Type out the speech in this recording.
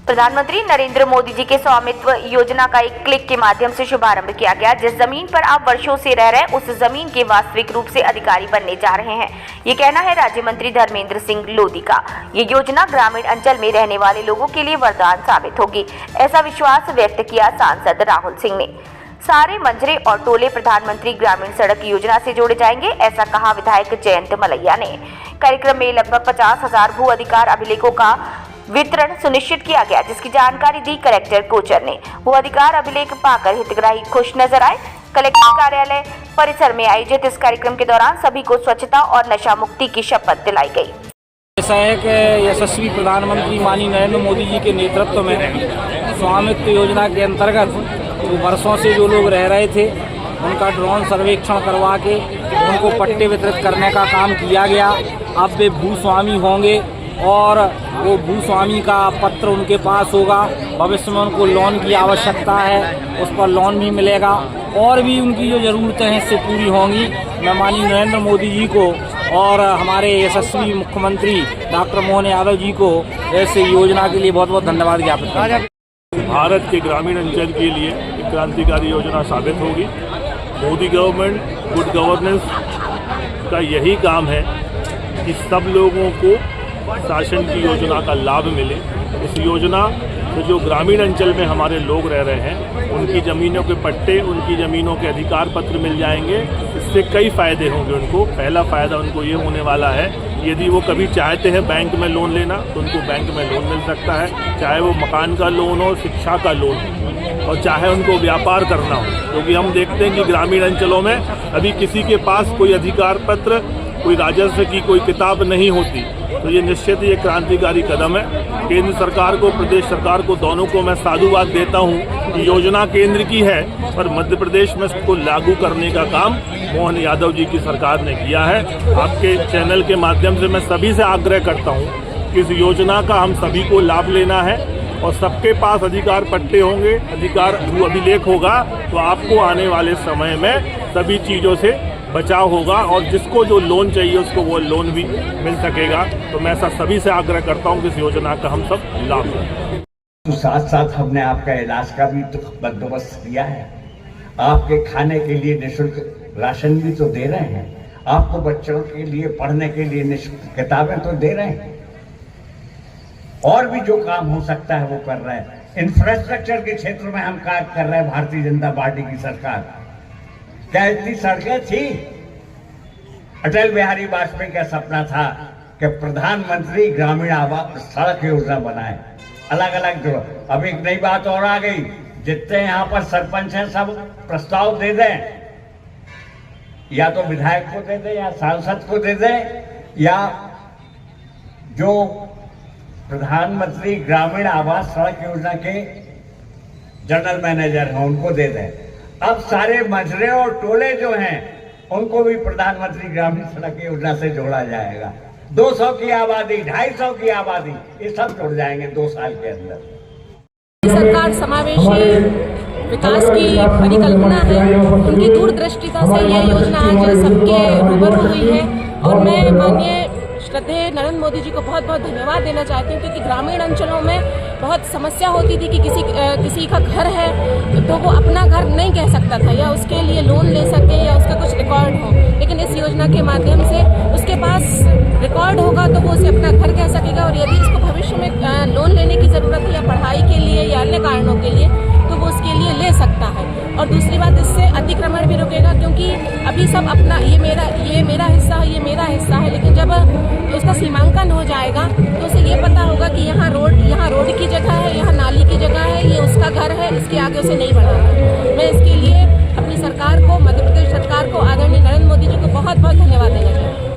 प्रधानमंत्री नरेंद्र मोदी जी के स्वामित्व योजना का एक क्लिक के माध्यम से शुभारंभ किया गया। जिस जमीन पर आप वर्षों से रह रहे हैं उस जमीन के वास्तविक रूप से अधिकारी बनने जा रहे हैं, ये कहना है राज्य मंत्री धर्मेंद्र सिंह लोधी का। ये योजना ग्रामीण अंचल में रहने वाले लोगों के लिए वरदान साबित होगी, ऐसा विश्वास व्यक्त किया सांसद राहुल सिंह ने। सारे मंझरे और टोले प्रधानमंत्री ग्रामीण सड़क योजना से जोड़े जाएंगे, ऐसा कहा विधायक जयंत मलैया ने। कार्यक्रम में लगभग 50,000 भू अधिकार अभिलेखों का वितरण सुनिश्चित किया गया, जिसकी जानकारी दी कलेक्टर कोचर ने। वो अधिकार अभिलेख पाकर हितग्राही खुश नजर आए। कलेक्टर कार्यालय परिसर में आयोजित इस कार्यक्रम के दौरान सभी को स्वच्छता और नशा मुक्ति की शपथ दिलाई गई। ऐसा है कि यशस्वी प्रधानमंत्री माननीय नरेंद्र मोदी जी के नेतृत्व में स्वामित्व योजना के अंतर्गत वर्षों से जो लोग रह रहे थे उनका ड्रोन सर्वेक्षण करवा के उनको पट्टे वितरित करने का काम किया गया। अब वे भूस्वामी होंगे और वो भूस्वामी का पत्र उनके पास होगा। भविष्य में उनको लोन की आवश्यकता है, उस पर लोन भी मिलेगा और भी उनकी जो ज़रूरतें हैं इससे पूरी होंगी। मैं माननीय नरेंद्र मोदी जी को और हमारे यशस्वी मुख्यमंत्री डॉक्टर मोहन यादव जी को ऐसे योजना के लिए बहुत बहुत धन्यवाद ज्ञापित करता हूं। भारत के ग्रामीण अंचल के लिए एक क्रांतिकारी योजना साबित होगी। मोदी गवर्नमेंट गुड गवर्नेंस का यही काम है कि सब लोगों को शासन की योजना का लाभ मिले। इस योजना से जो ग्रामीण अंचल में हमारे लोग रह रहे हैं उनकी ज़मीनों के पट्टे, उनकी ज़मीनों के अधिकार पत्र मिल जाएंगे। इससे कई फ़ायदे होंगे उनको। पहला फ़ायदा उनको ये होने वाला है, यदि वो कभी चाहते हैं बैंक में लोन लेना तो उनको बैंक में लोन मिल सकता है, चाहे वो मकान का लोन हो, शिक्षा का लोन हो और चाहे उनको व्यापार करना हो। क्योंकि हम देखते हैं कि ग्रामीण अंचलों में अभी किसी के पास कोई अधिकार पत्र, कोई राजस्व की कोई किताब नहीं होती। तो ये निश्चित ये क्रांतिकारी कदम है। केंद्र सरकार को, प्रदेश सरकार को, दोनों को मैं साधुवाद देता हूँ कि योजना केंद्र की है पर मध्य प्रदेश में इसको लागू करने का काम मोहन यादव जी की सरकार ने किया है। आपके चैनल के माध्यम से मैं सभी से आग्रह करता हूँ कि इस योजना का हम सभी को लाभ लेना है और सबके पास अधिकार पट्टे होंगे, अधिकार भू अभिलेख होगा तो आपको आने वाले समय में सभी चीज़ों से बचाव होगा और जिसको जो लोन चाहिए उसको वो लोन भी मिल सकेगा। तो मैं ऐसा सभी से आग्रह करता हूं कि इस योजना का हम सब लाभ लें। तो साथ साथ हमने आपका इलाज का भी तो बंदोबस्त किया है। आपके खाने के लिए निःशुल्क राशन भी तो दे रहे हैं, आपको बच्चों के लिए पढ़ने के लिए निःशुल्क किताबें तो दे रहे हैं और भी जो काम हो सकता है वो कर रहे हैं। इंफ्रास्ट्रक्चर के क्षेत्र में हम कार्य कर रहे हैं। भारतीय जनता पार्टी की सरकार क्या इतनी सड़कें थी? अटल बिहारी वाजपेयी का सपना था कि प्रधानमंत्री ग्रामीण आवास सड़क योजना बनाए। अलग अलग जो अब एक नई बात और आ गई, जितने यहाँ पर सरपंच हैं सब प्रस्ताव दे दें, या तो विधायक को दे दें या सांसद को दे दें या जो प्रधानमंत्री ग्रामीण आवास सड़क योजना के जनरल मैनेजर हैं उनको दे दें। अब सारे मजरे और टोले जो हैं उनको भी प्रधानमंत्री ग्रामीण सड़क योजना से जोड़ा जाएगा। 200 की आबादी, 250 की आबादी, ये सब जुड़ जाएंगे 2 साल के अंदर। सरकार समावेशी विकास की परिकल्पना है, उनकी दूरदृष्टिता से यह योजना आज सबके रूबरू हुई है और मैं माननीय श्रद्धेय नरेंद्र मोदी जी को बहुत बहुत धन्यवाद देना चाहती हूँ, क्योंकि ग्रामीण अंचलों में बहुत समस्या होती थी कि किसी का घर है तो वो अपना घर नहीं कह सकता था या उसके लिए लोन ले सके या उसका कुछ रिकॉर्ड हो, लेकिन इस योजना के माध्यम से उसके पास रिकॉर्ड होगा तो वो उसे अपना घर कह सकेगा और यदि उसको भविष्य में लोन लेने की ज़रूरत है या पढ़ाई के लिए या अन्य कारणों के लिए तो वो उसके लिए ले सकता है। और दूसरी बात, इससे अतिक्रमण भी रुकेगा, क्योंकि अभी सब अपना ये मेरा हिस्सा है, ये मेरा हिस्सा है, लेकिन जब उसका सीमांकन हो जाएगा तो उसे ये पता होगा कि यहाँ रोड की जगह है, यहाँ नाली की जगह है, ये उसका घर है, इसके आगे उसे नहीं बढ़ाना। मैं इसके लिए अपनी सरकार को, मध्य प्रदेश सरकार को, आदरणीय नरेंद्र मोदी जी को बहुत बहुत धन्यवाद देना चाहूँगी।